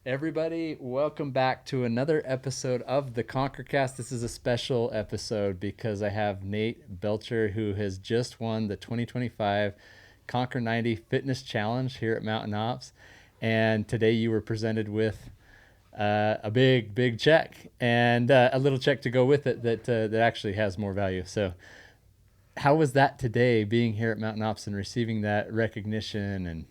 Everybody, welcome back to another episode of the ConquerCast. This is a special episode because I have Nate Belcher, who has just won the 2025 Conquer 90 Fitness Challenge here at Mountain Ops. And today you were presented with a big check and a little check to go with it that actually has more value. So how was that today, being here at Mountain Ops and receiving that recognition? And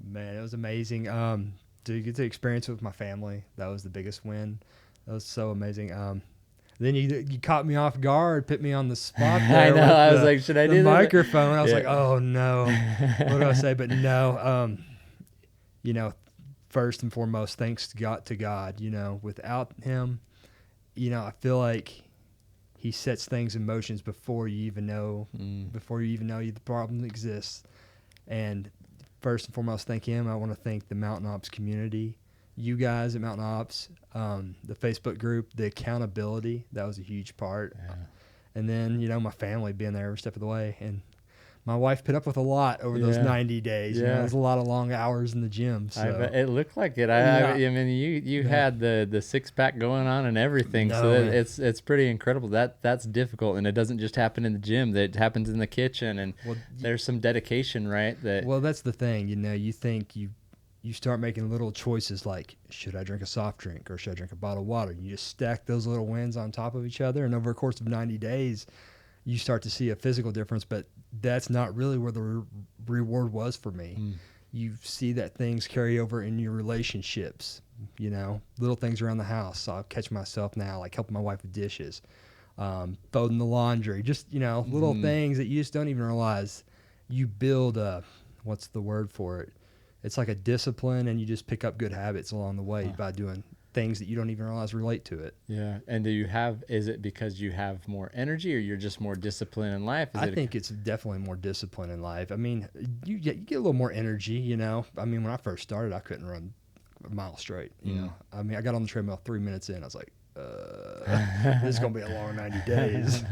man, it was amazing. To get to experience it with my family, that was the biggest win. That was so amazing. Then you caught me off guard, put me on the spot there. I know. I was like, should I do the that? Microphone. I was like, oh no, what do I say? But no, first and foremost, thanks to God. Without Him, I feel like He sets things in motions before you even know the problem exists. And first and foremost, thank Him. I want to thank the Mountain Ops community, you guys at Mountain Ops, the Facebook group, the accountability. That was a huge part. Yeah. And then, my family being there every step of the way. And my wife put up with a lot over those 90 days. Yeah. It was a lot of long hours in the gym. So. It looked like it. I mean, you had the six pack going on and everything. So it's pretty incredible. That's difficult, and it doesn't just happen in the gym. That happens in the kitchen, and there's some dedication, right? Well, that's the thing. You think you start making little choices like, should I drink a soft drink or should I drink a bottle of water? You just stack those little wins on top of each other, and over a course of 90 days, you start to see a physical difference. But that's not really where the reward was for me. You see that things carry over in your relationships, little things around the house. So I'll catch myself now, like helping my wife with dishes, folding the laundry, just, little things that you just don't even realize. You build what's the word for it? It's like a discipline, and you just pick up good habits along the way by doing things that you don't even realize relate to it. Yeah. And is it because you have more energy, or you're just more disciplined in life? I think it's definitely more discipline in life. I mean, you get a little more energy, I mean, when I first started, I couldn't run a mile straight, I mean, I got on the treadmill 3 minutes in. I was like, this is going to be a long 90 days.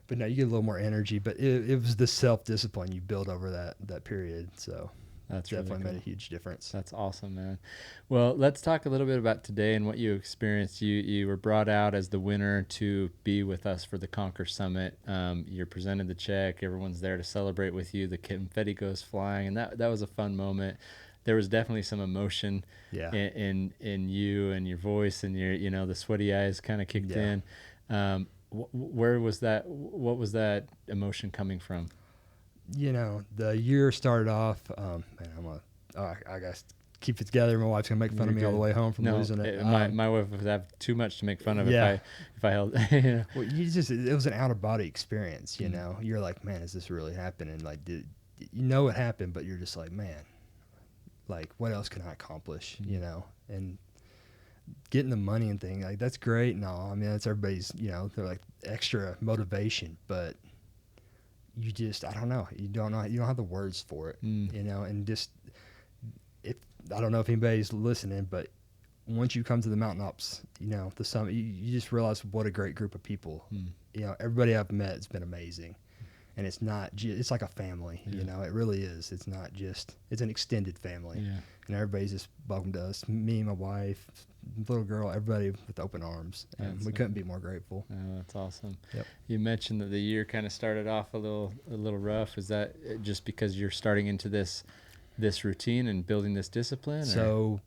But no, you get a little more energy, but it was the self-discipline you build over that period. So that's definitely really cool. Made a huge difference. That's awesome, man. Well, let's talk a little bit about today and what you experienced. You were brought out as the winner to be with us for the Conquer Summit. You're presented the check. Everyone's there to celebrate with you. The confetti goes flying, and that was a fun moment. There was definitely some emotion in you and your voice, and your the sweaty eyes kind of kicked in. Where was that? What was that emotion coming from? The year started off, I gugot to keep it together. My wife's going to make fun of me all the way home from losing it. My wife would have too much to make fun of if I held. Well, it was an out-of-body experience, You're like, man, is this really happening? Like, it happened, but you're just like, man, like, what else can I accomplish, And getting the money and thing, like, that's great and all. I mean, that's everybody's, they're like extra motivation, but you just, I don't know. You don't have the words for it, and just, I don't know if anybody's listening, but once you come to the Mountain Ops, the summit, you just realize what a great group of people, everybody I've met has been amazing, and it's not it's like a family, it really is. It's not just, it's an extended family, and everybody's just welcome to us, me, my wife, little girl, everybody with open arms, and we couldn't be more grateful. Oh, that's awesome. Yep. You mentioned that the year kind of started off a little rough. Is that just because you're starting into this routine and building this discipline? So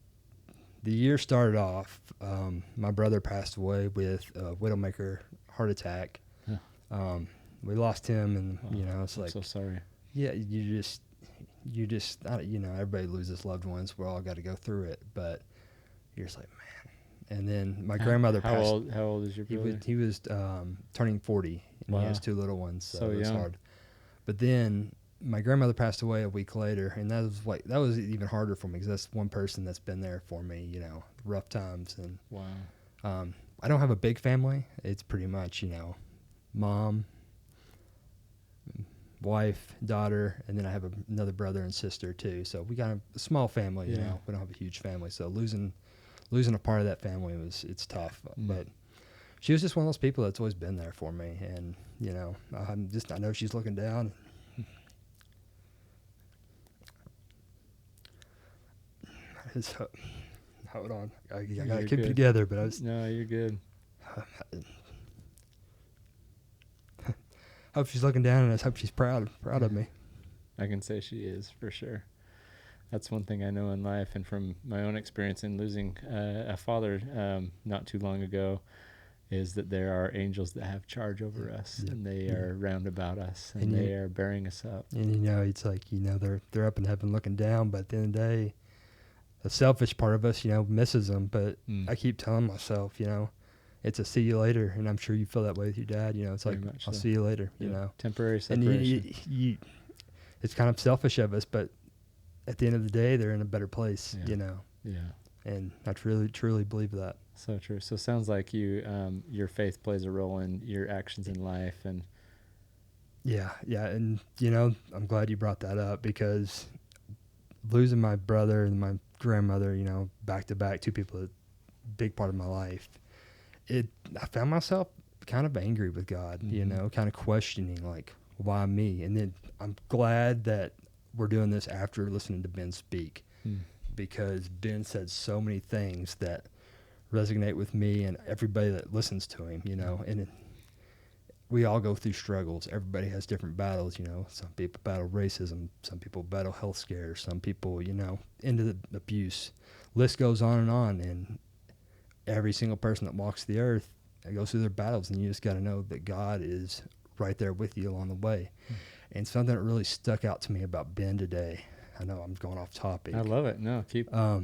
the year started off, my brother passed away with a widowmaker heart attack. We lost him, and it's like, I'm so sorry. Yeah, you just everybody loses loved ones. We all got to go through it, but you're just like, man. And then my grandmother passed. How old is your brother? He was turning 40, and he has two little ones, so it was hard. But then my grandmother passed away a week later, and that was even harder for me because that's one person that's been there for me, rough times. And I don't have a big family. It's pretty much, mom, wife, daughter, and then I have another brother and sister too. So we got a small family, we don't have a huge family. So losing a part of that family it's tough, but she was just one of those people that's always been there for me. And, I know she's looking down. Hold on. I got to keep it together, but I was. No, you're good. Hope she's looking down, and I hope she's proud of me. I can say she is, for sure. That's one thing I know in life, and from my own experience in losing a father not too long ago, is that there are angels that have charge over us, and they are round about us, and they are bearing us up. And it's like, they're up in heaven looking down, but at the end of the day, the selfish part of us, misses them. But I keep telling myself, it's a see you later, and I'm sure you feel that way with your dad. It's like, I'll see you later. Temporary separation. And it's kind of selfish of us, but at the end of the day, they're in a better place. Yeah. And I truly believe that. So true. So it sounds like your faith plays a role in your actions in life, and yeah, and I'm glad you brought that up, because losing my brother and my grandmother, back to back, two people, a big part of my life. I found myself kind of angry with God, kind of questioning, like, why me? And then I'm glad that we're doing this after listening to Ben speak, because Ben said so many things that resonate with me and everybody that listens to him, and we all go through struggles. Everybody has different battles, some people battle racism, some people battle health scares, some people, into the abuse. List goes on, and every single person that walks the earth goes through their battles, and you just got to know that God is right there with you along the way. And something that really stuck out to me about Ben today, I know I'm going off topic. I love it. No, keep. I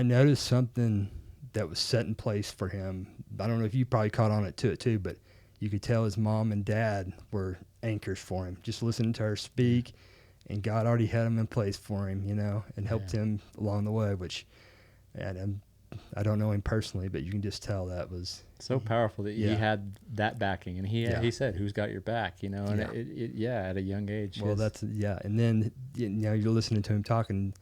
noticed something that was set in place for him. I don't know if you probably caught on it too, but you could tell his mom and dad were anchors for him. Just listening to her speak, and God already had them in place for him, and helped him along the way, which, and I don't know him personally, but you can just tell that was so powerful that he had that backing, and he said, "Who's got your back?" And at a young age. Well, and then you're listening to him talking,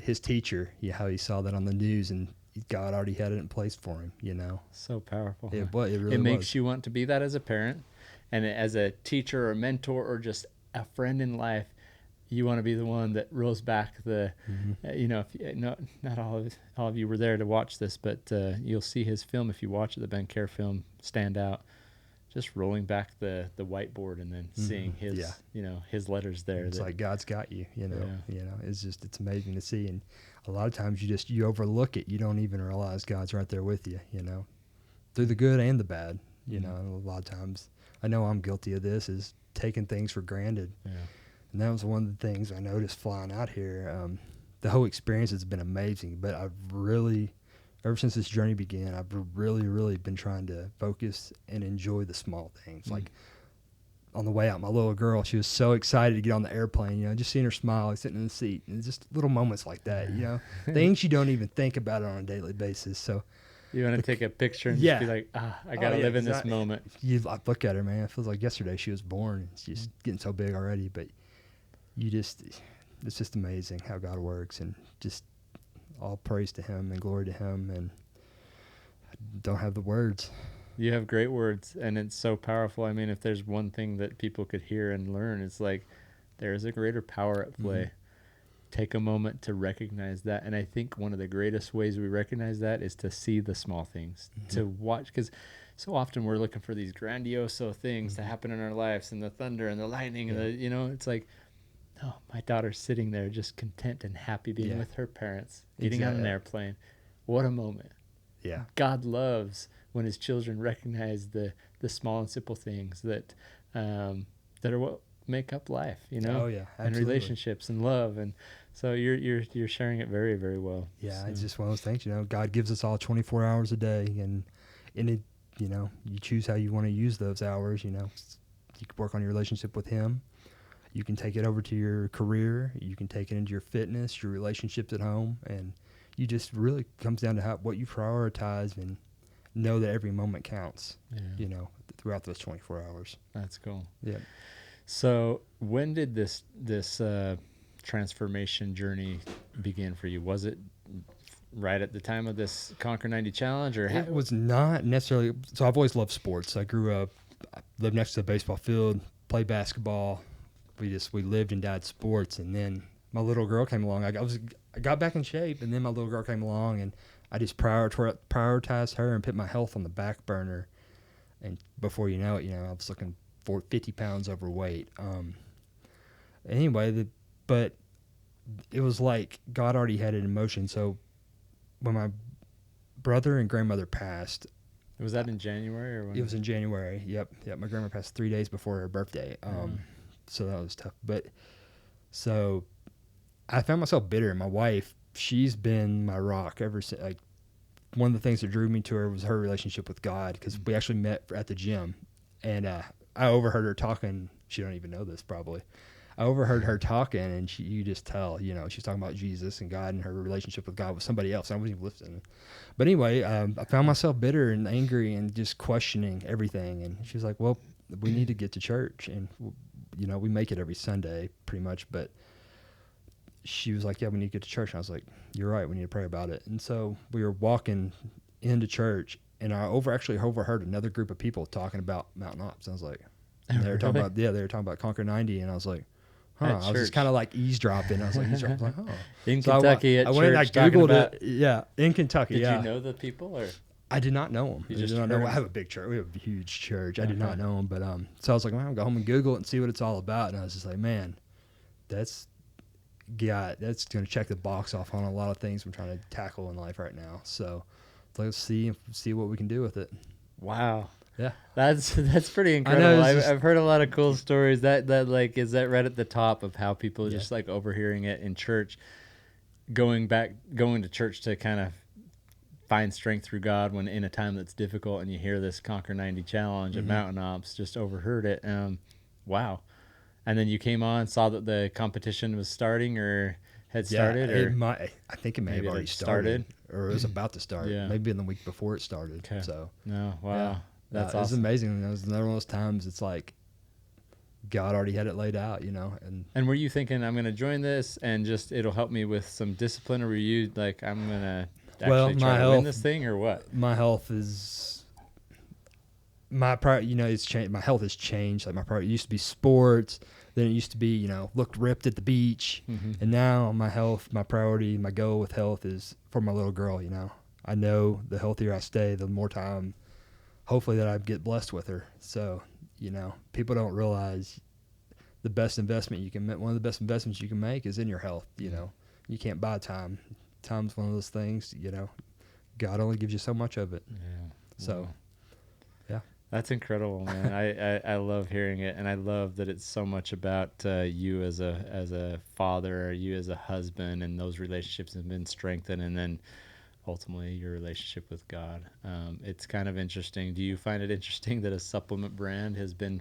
his teacher, how he saw that on the news, and God already had it in place for him. So powerful. It really makes you want to be that as a parent, and as a teacher or mentor or just a friend in life. You want to be the one that rolls back the, not all of you were there to watch this, but you'll see his film if you watch it, the Ben Care film, stand out, just rolling back the whiteboard and then seeing his, his letters there. It's like God's got you, it's amazing to see. And a lot of times you overlook it. You don't even realize God's right there with you, through the good and the bad, a lot of times. I know I'm guilty of this, is taking things for granted. Yeah. And that was one of the things I noticed flying out here. The whole experience has been amazing, but I've really, ever since this journey began, I've really, really been trying to focus and enjoy the small things. Like on the way out, my little girl, she was so excited to get on the airplane, just seeing her smile, like sitting in the seat, and just little moments like that, things you don't even think about on a daily basis. So you want to take a picture and just be like, I got to live in this moment. I look at her, man, it feels like yesterday she was born, and she's getting so big already, but it's just amazing how God works, and just all praise to him and glory to him. And I don't have the words. You have great words, and it's so powerful. I mean, if there's one thing that people could hear and learn, it's like there is a greater power at play. Take a moment to recognize that. And I think one of the greatest ways we recognize that is to see the small things, to watch, because so often we're looking for these grandiose things to happen in our lives, and the thunder and the lightning and the, it's like, no, my daughter's sitting there just content and happy being with her parents, getting on an airplane. What a moment. Yeah. God loves when his children recognize the small and simple things that are what make up life, Oh yeah, absolutely. And relationships and love. And so you're sharing it very, very well. Yeah, so. It's just one of those things, God gives us all 24 hours a day, and it, you choose how you want to use those hours. You can work on your relationship with him. You can take it over to your career. You can take it into your fitness, your relationships at home, and you just really comes down to what you prioritize, and know that every moment counts. Throughout those 24 hours. That's cool. Yeah. So when did this transformation journey begin for you? Was it right at the time of this Conquer 90 challenge, or It was not necessarily. So I've always loved sports. I grew up, I lived next to a baseball field, played basketball. We lived and died sports. And then my little girl came along. I got back in shape, and then my little girl came along, and I just prioritized her and put my health on the back burner. And before you know it, I was looking for 50 pounds overweight. Anyway, but it was like God already had it in motion. So when my brother and grandmother passed. Was that in January or when? It was in January. Yep. My grandma passed 3 days before her birthday. So that was tough. But so I found myself bitter. And my wife, she's been my rock ever since. Like, one of the things that drew me to her was her relationship with God, because we actually met at the gym, and I overheard her talking. She don't even know this probably. I overheard her talking, and you just tell, she's talking about Jesus and God and her relationship with God with somebody else. I wasn't even listening. But anyway, I found myself bitter and angry and just questioning everything. And she was like, well, we need to get to church. And, we make it every Sunday pretty much. But she was like, yeah, we need to get to church. And I was like, you're right, we need to pray about it. And so we were walking into church, and I actually overheard another group of people talking about Mountain Ops. I was like, they were talking about Conquer 90, and I was like, huh. I was just kind of like eavesdropping. I was like, huh. In Kentucky at I went church, and I Googled it. Yeah, in Kentucky. Did you know the people, or? I did not know them. You just did not know. heard I have a big church. We have a huge church. I did not know them, but so I was like, well, I'll go home and Google it and see what it's all about. And I was just like, man, that's going to check the box off on a lot of things I'm trying to tackle in life right now. So let's see what we can do with it. Wow. Yeah, that's pretty incredible. I've heard a lot of cool stories. That like, is that right at the top of how people just like overhearing it in church, going to church to kind of find strength through God when in a time that's difficult, and you hear this Conquer 90 challenge at Mountain Ops, just overheard it. Wow. And then you came on, saw that the competition was starting or had started, I think it may have already started, or it was about to start. Maybe in the week before it started. Okay. So wow. Yeah. That's awesome. It's amazing. That was another one of those times. It's like God already had it laid out, And were you thinking, I'm going to join this and just it'll help me with some discipline, or were you like, I'm going to actually try to win this thing, or what? My health is it's changed. My health has changed. Like, my priority used to be sports. Then it used to be, looked ripped at the beach. And now my health, my priority, my goal with health is for my little girl. I know the healthier I stay, the more time, hopefully, that I get blessed with her. So, people don't realize the best investment one of the best investments you can make is in your health. You can't buy time. Time's one of those things, God only gives you so much of it. Yeah. So, yeah. That's incredible, man. I love hearing it, and I love that it's so much about you as a father, or you as a husband, and those relationships have been strengthened, and then ultimately your relationship with God. It's kind of interesting. Do you find it interesting that a supplement brand has been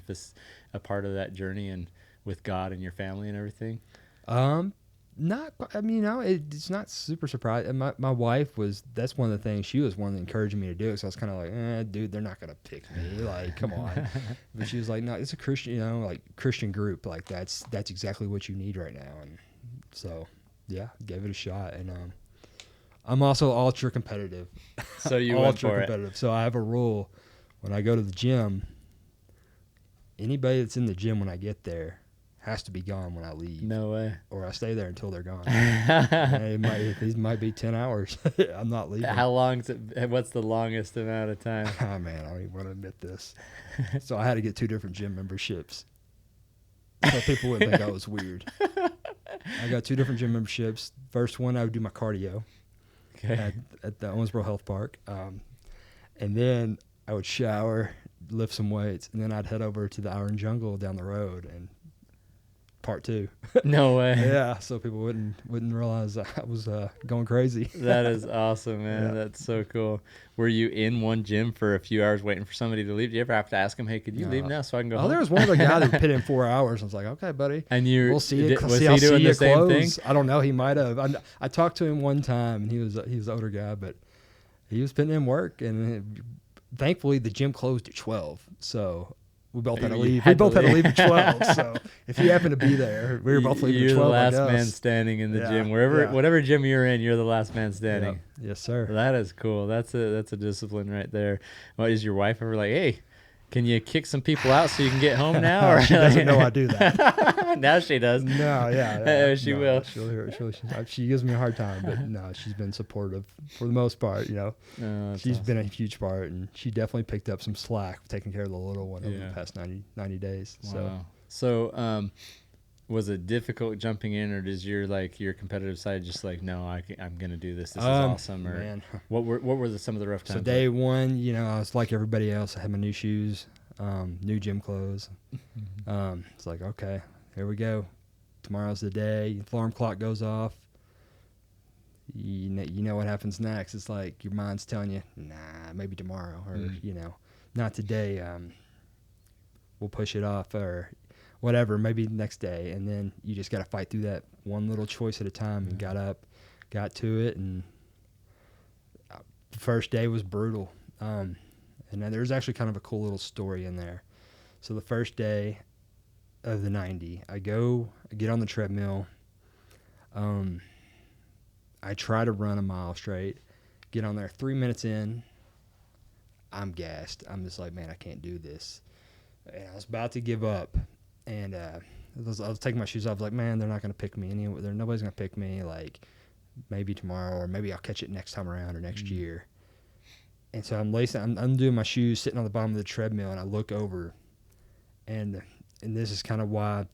a part of that journey and with God and your family and everything? It's not super surprising. My wife that's one of the things, she was one that encouraged me to do it. So I was kind of like, dude, they're not going to pick me. Like, come on. But she was like, no, it's a Christian, Christian group. Like, that's exactly what you need right now. And so, yeah, gave it a shot. And, I'm also ultra competitive. So you went for competitive. So I have a rule when I go to the gym. Anybody that's in the gym when I get there has to be gone when I leave. No way. Or I stay there until they're gone. It might be 10 hours. I'm not leaving. How long is it? What's the longest amount of time? Oh, man, I don't even want to admit this. So I had to get 2 different gym memberships. So people would think I was weird. I got 2 different gym memberships. First one, I would do my cardio. Okay. At the Owensboro Health Park. And then I would shower, lift some weights, and then I'd head over to the Iron Jungle down the road and part 2. No way. Yeah, so people wouldn't realize I was going crazy. That is awesome, man. Yeah. That's so cool. Were you in one gym for a few hours waiting for somebody to leave? Did you ever have to ask them, hey, could you leave now so I can go home? There was one other guy that put in 4 hours. I was like, okay, buddy. And we'll see you. Was he doing the same thing? I don't know. He might have. I talked to him one time, and he was an older guy, but he was putting in work. And thankfully, the gym closed at 12. So we both had to You leave. had We both to had to leave. leave at 12. So if you happen to be there, we were both leaving You're at 12. the last I guess. man standing in the Yeah, gym. yeah. Whatever gym you're in, you're the last man Yep. standing. Yes, sir. That is cool. That's a discipline right there. Well, is your wife ever like, hey, can you kick some people out so you can get home now? Or She doesn't know I do that. now she does. No, yeah. She no, will. She gives me a hard time, but no, she's been supportive for the most part. Oh, that's She's awesome. been a huge part, and she definitely picked up some slack taking care of the little one over Yeah. the past 90 days. Wow. So, was it difficult jumping in, or does your competitive side just like, no, I'm gonna do this. This is awesome. Or man. what were some of the rough times? So day one, I was like everybody else. I had my new shoes, new gym clothes. It's like, okay, here we go. Tomorrow's the day. Alarm clock goes off. You know what happens next. It's like your mind's telling you, nah, maybe tomorrow, or not today. We'll push it off, or whatever, maybe next day. And then you just got to fight through that one little choice at a time. And got up, got to it, and the first day was brutal. And then there's actually kind of a cool little story in there. So the first day of the 90, I get on the treadmill. I try to run a mile straight, get on there 3 minutes in. I'm gassed. I'm just like, man, I can't do this. And I was about to give up. And I was taking my shoes off. I was like, man, they're not going to pick me anyway. Nobody's going to pick me. Like, maybe tomorrow, or maybe I'll catch it next time around, or next year. And so I'm undoing my shoes, sitting on the bottom of the treadmill, and I look over. And this is kind of why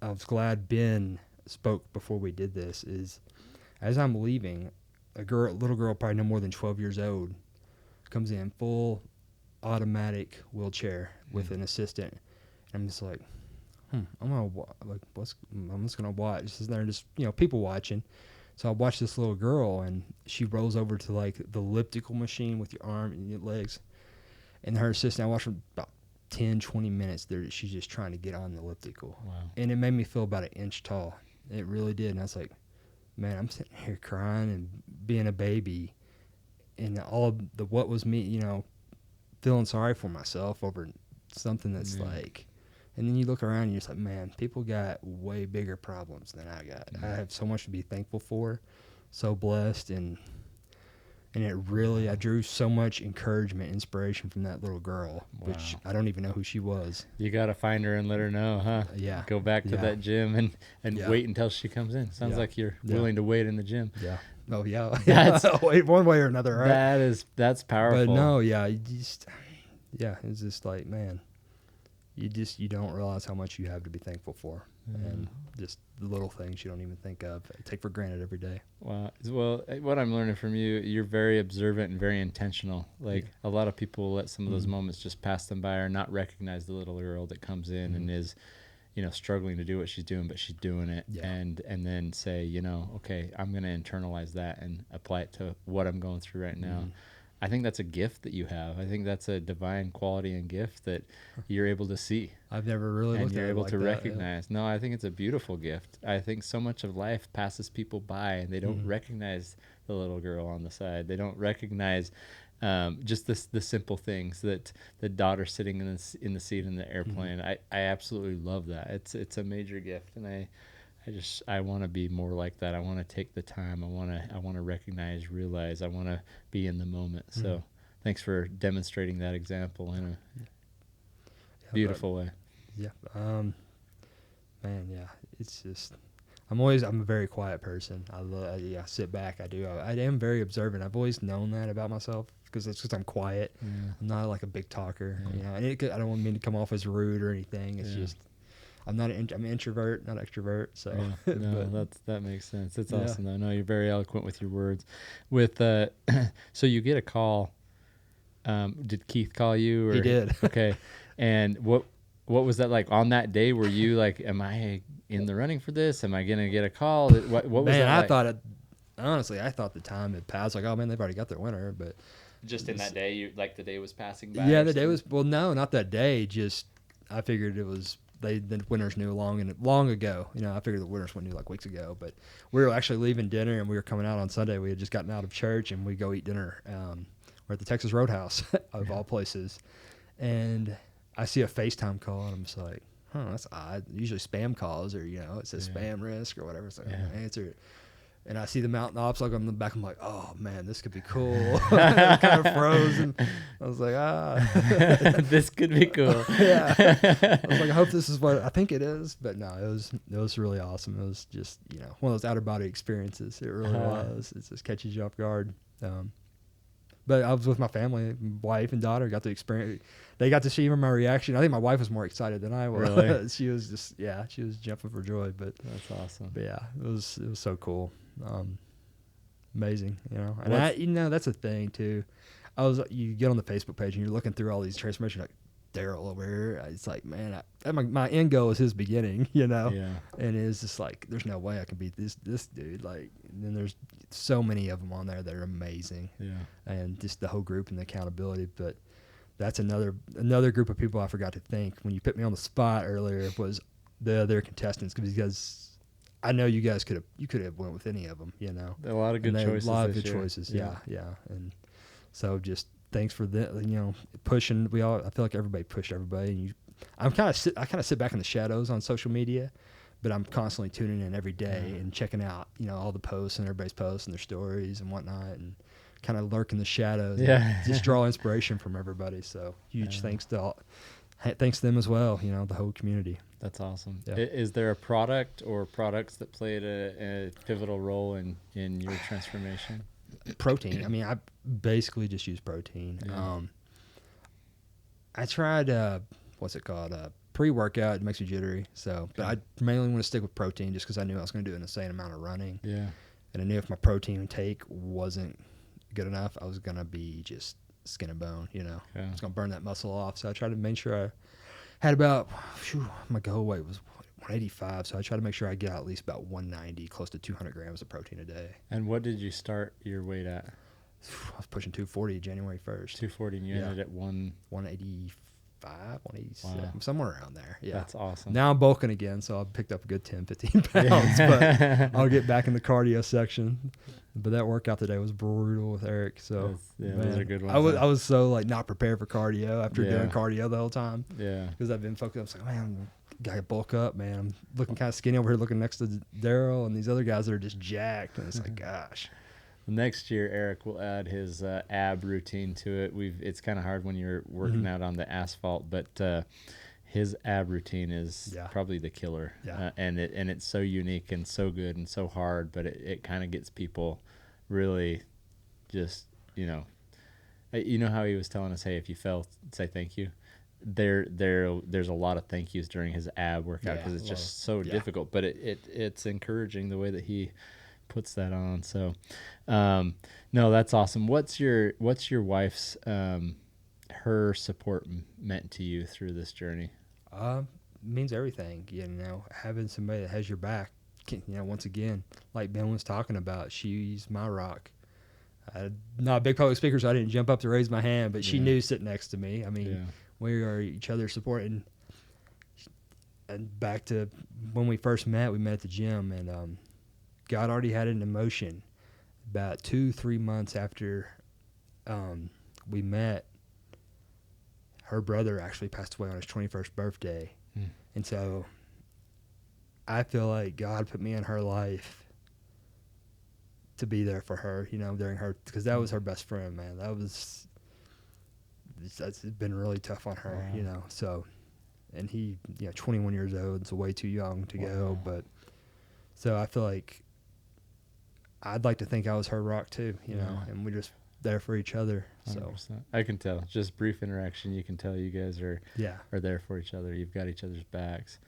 I was glad Ben spoke before we did this, is as I'm leaving, little girl, probably no more than 12 years old, comes in full automatic wheelchair with an assistant. And I'm just like, I'm just gonna watch. Just there, just people watching. So I watched this little girl, and she rolls over to like the elliptical machine with your arm and your legs, and her assistant. I watched her about 10, 20 minutes there. She's just trying to get on the elliptical. Wow. And it made me feel about an inch tall. It really did. And I was like, man, I'm sitting here crying and being a baby, and all of the what was me, feeling sorry for myself over something that's like. And then you look around and you're just like, man, people got way bigger problems than I got. I have so much to be thankful for, so blessed, and it really, I drew so much encouragement, inspiration from that little girl, which I don't even know who she was. You got to find her and let her know, huh? Yeah. Go back to that gym and wait until she comes in. Sounds like you're willing to wait in the gym. Yeah. Oh, yeah. That's one way or another, right? That's powerful. But no, it's just like, man, you don't realize how much you have to be thankful for. And just the little things you don't even think of, take for granted every day. Wow. Well, what I'm learning from you, you're very observant and very intentional. Like a lot of people let some of those moments just pass them by, or not recognize the little girl that comes in and is, struggling to do what she's doing, but she's doing it. Yeah. And then say, okay, I'm going to internalize that and apply it to what I'm going through right now. I think that's a gift that you have. I think that's a divine quality and gift that you're able to see. I've never really looked at it like that. And you're able to recognize. No, I think it's a beautiful gift. I think so much of life passes people by, and they don't recognize the little girl on the side. They don't recognize just the simple things, that the daughter sitting in the seat in the airplane. I absolutely love that. It's a major gift, and I want to be more like that. I want to take the time. I want to recognize, realize. I want to be in the moment. So, thanks for demonstrating that example in a beautiful way. Yeah. Man, yeah. It's just, I'm a very quiet person. I sit back. I am very observant. I've always known that about myself, because I'm quiet. Yeah. I'm not like a big talker. And I don't mean to come off as rude or anything. It's just, I'm an introvert, not extrovert. So that makes sense. It's awesome though. No, you're very eloquent with your words. So you get a call. Did Keith call you? Or? He did. Okay. And what was that like on that day? Were you like, am I in the running for this? Am I gonna get a call? What was that like? Honestly, I thought the time had passed. Like, oh man, they've already got their winner. But just in that day, the day was passing by. Yeah, the day was. Well, no, not that day. Just I figured it was. The winners knew long ago. I figured the winners knew like weeks ago. But we were actually leaving dinner, and we were coming out on Sunday. We had just gotten out of church, and we go eat dinner. We're at the Texas Roadhouse of all places, and I see a FaceTime call and I'm just like, that's odd. Usually spam calls or, it says spam risk or whatever. So I'm going to answer it. And I see the mountain ops logo on the back. I'm like, oh man, this could be cool. It kind of froze, and I was like, this could be cool. Yeah. I was like, I hope this is what I think it is. But no, it was really awesome. It was just one of those out of body experiences. It really was. It just catches you off guard. But I was with my family, wife and daughter. Got to experience. They got to see even my reaction. I think my wife was more excited than I was. Really? She was just she was jumping for joy. But that's awesome. But yeah, it was so cool. Amazing, and that's a thing too. You get on the Facebook page and you're looking through all these transformations, like Daryl over here. It's like, man, my end goal is his beginning, and it's just like, there's no way I can beat this dude. Like, and then there's so many of them on there that are amazing, and just the whole group and the accountability. But that's another group of people I forgot to thank when you put me on the spot earlier was the other contestants, because I know you guys could have went with any of them, A lot of good choices. A lot of good choices, yeah. And so just thanks for pushing. I feel like everybody pushed everybody, and I kind of sit back in the shadows on social media, but I'm constantly tuning in every day and checking out all the posts and everybody's posts and their stories and whatnot, and kind of lurk in the shadows. And just draw inspiration from everybody. So huge thanks to them as well. The whole community. That's awesome. Yeah. Is there a product or products that played a pivotal role in your transformation? Protein. I mean, I basically just use protein. Yeah. I tried, what's it called? Pre-workout. It makes me jittery. So, but I mainly want to stick with protein just because I knew I was going to do an insane amount of running. Yeah. And I knew if my protein intake wasn't good enough, I was going to be just skin and bone, I was going to burn that muscle off. So I tried to make sure I had about, my goal weight was 185, so I try to make sure I get out at least about 190, close to 200 grams of protein a day. And what did you start your weight at? I was pushing 240 January 1st. 240, and you ended at 185, 187, somewhere around there. Yeah. That's awesome. Now I'm bulking again, so I've picked up a good 10, 15 pounds, but I'll get back in the cardio section. But that workout today was brutal with Eric. So those are good ones. I was so not prepared for cardio after doing cardio the whole time. Yeah. Because I've been focused. I was like, man, gotta bulk up, man. I'm looking kind of skinny over here, looking next to Daryl and these other guys that are just jacked. And it's like, gosh. Next year, Eric will add his ab routine to it. It's kind of hard when you're working out on the asphalt, but his ab routine is probably the killer. Yeah. And it's so unique and so good and so hard, but it kind of gets people really just, how he was telling us, hey, if you fell, say thank you. There's a lot of thank yous during his ab workout because it's just so difficult, but it's encouraging the way that he puts that on. So no, that's awesome. What's your wife's her support meant to you through this journey? Means everything. Having somebody that has your back. Once again, like Ben was talking about, she's my rock. Not a big public speaker, so I didn't jump up to raise my hand, but she knew sitting next to me. I mean, we are each other's support. And back to when we first met, we met at the gym, and God already had an emotion. About 2-3 months after we met, her brother actually passed away on his 21st birthday. And so I feel like God put me in her life to be there for her, during her, because that was her best friend, man. That's been really tough on her, so, and he, 21 years old, it's way too young to go, but, so I feel like I'd like to think I was her rock too, and we're just there for each other. So 100%. I can tell, just brief interaction, you can tell you guys are there for each other. You've got each other's backs.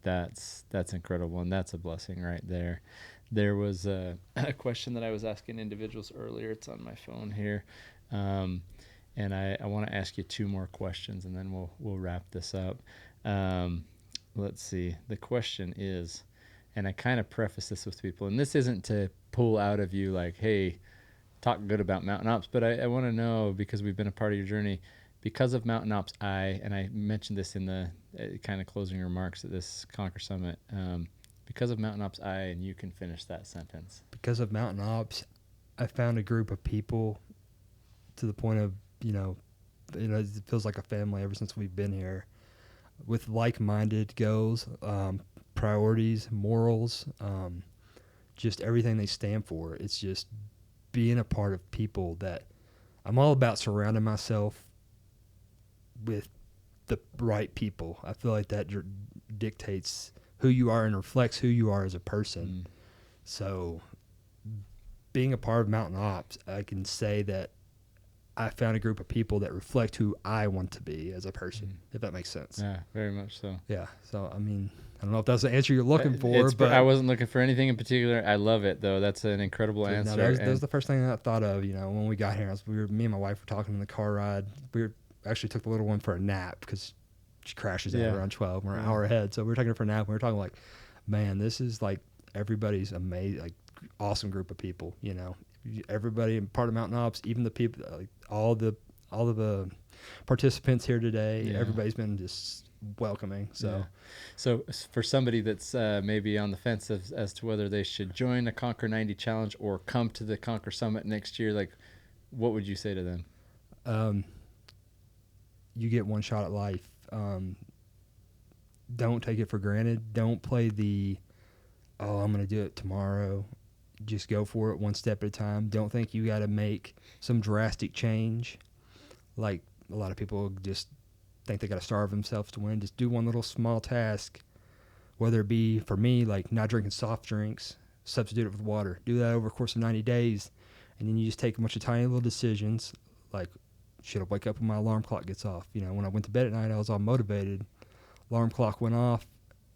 That's incredible, and that's a blessing right there. There was a question that I was asking individuals earlier. It's on my phone here, and I want to ask you 2 more questions, and then we'll wrap this up. Let's see. The question is, and I kind of preface this with people, and this isn't to pull out of you like, hey, talk good about Mountain Ops, but I want to know, because we've been a part of your journey, because of Mountain Ops, and I mentioned this in the kind of closing remarks at this Conquer Summit, because of Mountain Ops, and you can finish that sentence. Because of Mountain Ops, I found a group of people to the point of, it feels like a family ever since we've been here, with like-minded goals, priorities, morals, just everything they stand for. It's just being a part of people that I'm all about surrounding myself with the right people. I feel like that dictates who you are and reflects who you are as a person. So being a part of Mountain Ops, I can say that I found a group of people that reflect who I want to be as a person, if that makes sense. Yeah, very much so. Yeah. So, I mean, I don't know if that's the answer you're looking for, but I wasn't looking for anything in particular. I love it, though. That's an incredible answer. No, that was the first thing I thought of, when we got here. Me and my wife were talking in the car ride. We actually took the little one for a nap because she crashes out around 12. We're an hour ahead. So we were taking her for a nap. We were talking like, man, this is like everybody's amazing, like awesome group of people, Everybody part of Mountain Ops, even the people, like all the participants here today, everybody's been just welcoming. So for somebody that's maybe on the fence as to whether they should join the Conquer 90 Challenge or come to the Conquer Summit next year, like, what would you say to them? You get one shot at life. Don't take it for granted. Don't play I'm going to do it tomorrow. Just go for it one step at a time. Don't think you got to make some drastic change. Like a lot of people just think they got to starve themselves to win. Just do one little small task, whether it be, for me, like not drinking soft drinks, substitute it with water. Do that over the course of 90 days, and then you just take a bunch of tiny little decisions, like should I wake up when my alarm clock gets off? When I went to bed at night, I was all motivated. Alarm clock went off.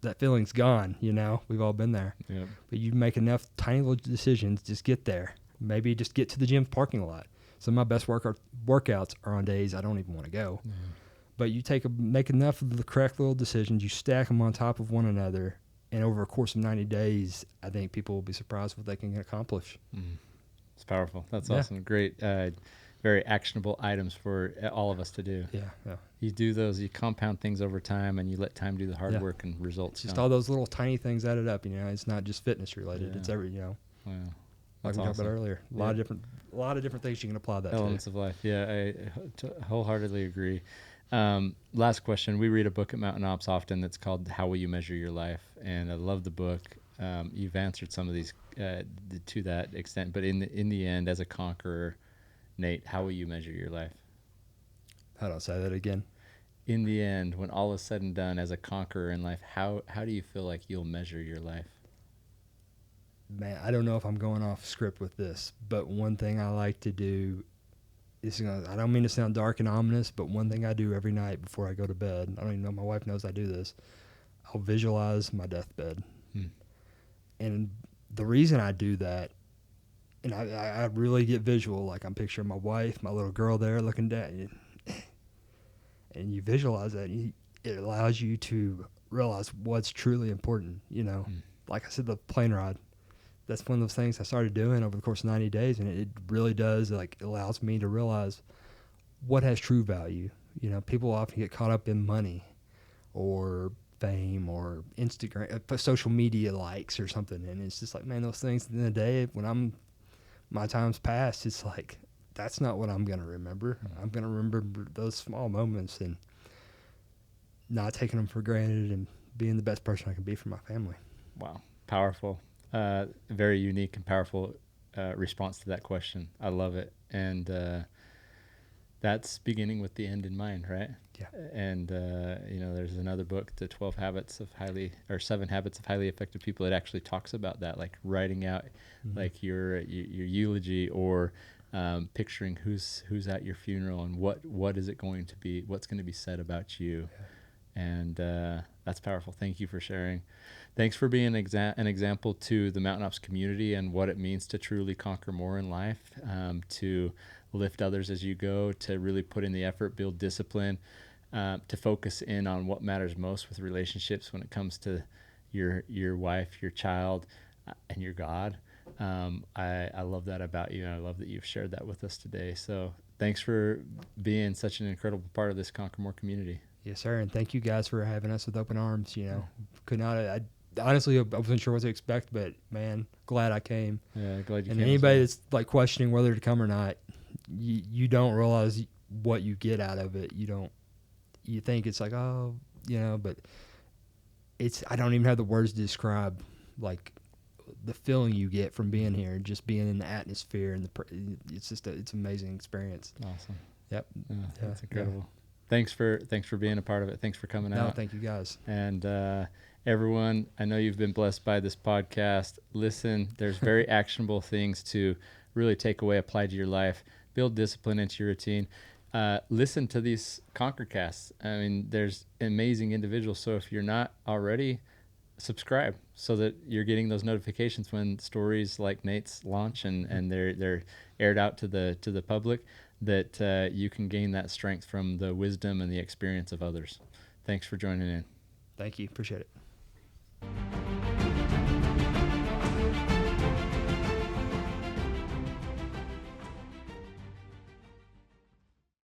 That feeling's gone, We've all been there. Yep. But you make enough tiny little decisions, just get there. Maybe just get to the gym parking lot. Some of my best workouts are on days I don't even want to go. Mm-hmm. But you make enough of the correct little decisions, you stack them on top of one another, and over a course of 90 days, I think people will be surprised what they can accomplish. Mm. It's powerful. That's awesome. Great. Very actionable items for all of us to do. Yeah. You do those, you compound things over time, and you let time do the hard work, and results. It's just all those little tiny things added up. It's not just fitness related. Yeah. It's every. Wow. Like we talked about earlier, a lot of different things you can apply that elements to. of life. Yeah, I wholeheartedly agree. Last question. We read a book at Mountain Ops often that's called "How Will You Measure Your Life?" and I love the book. You've answered some of these to that extent, but in the end, as a conqueror, Nate, how will you measure your life? How do I say that again? In the end, when all is said and done, as a conqueror in life, how do you feel like you'll measure your life? Man, I don't know if I'm going off script with this, but one thing I like to do is, I don't mean to sound dark and ominous, but one thing I do every night before I go to bed, I don't even know my wife knows I do this, I'll visualize my deathbed. And the reason I do that, and I really get visual, like I'm picturing my wife, my little girl there looking down, and you visualize that, it allows you to realize what's truly important, Like I said, the plane ride, that's one of those things I started doing over the course of 90 days, and it really does, like, it allows me to realize what has true value. People often get caught up in money or fame or Instagram, social media likes or something, and it's just like, man, those things at the end of the day, when my time's past, it's like, that's not what I'm going to remember. I'm going to remember those small moments and not taking them for granted and being the best person I can be for my family. Wow. Powerful. Very unique and powerful response to that question. I love it. And that's beginning with the end in mind, right? Yeah. And, there's another book, The 7 Habits of Highly Effective People. It actually talks about that, like writing out like your eulogy, or picturing who's at your funeral and what is it going to be, what's going to be said about you. Yeah. And that's powerful. Thank you for sharing. Thanks for being an example to the Mountain Ops community and what it means to truly conquer more in life, to lift others as you go, to really put in the effort, build discipline, to focus in on what matters most with relationships when it comes to your wife, your child, and your God. I love that about you. I love that you've shared that with us today. So thanks for being such an incredible part of this Conquer More community. Yes, sir. And thank you guys for having us with open arms. Honestly, I wasn't sure what to expect, but man, glad I came. Yeah, glad you came. And anybody that's like questioning whether to come or not, you don't realize what you get out of it, you think it's like, oh, but I don't even have the words to describe like the feeling you get from being here, just being in the atmosphere and it's just it's an amazing experience. Awesome. Yep. That's incredible. Thanks for being a part of it. Thanks for coming out. No, thank you guys. And everyone, I know you've been blessed by this podcast. Listen, there's very actionable things to really take away, apply to your life, build discipline into your routine. Listen to these Conquer casts. I mean, there's amazing individuals. So if you're not already, subscribe so that you're getting those notifications when stories like Nate's launch and they're aired out to the public, that you can gain that strength from the wisdom and the experience of others. Thanks for joining in. Thank you. Appreciate it.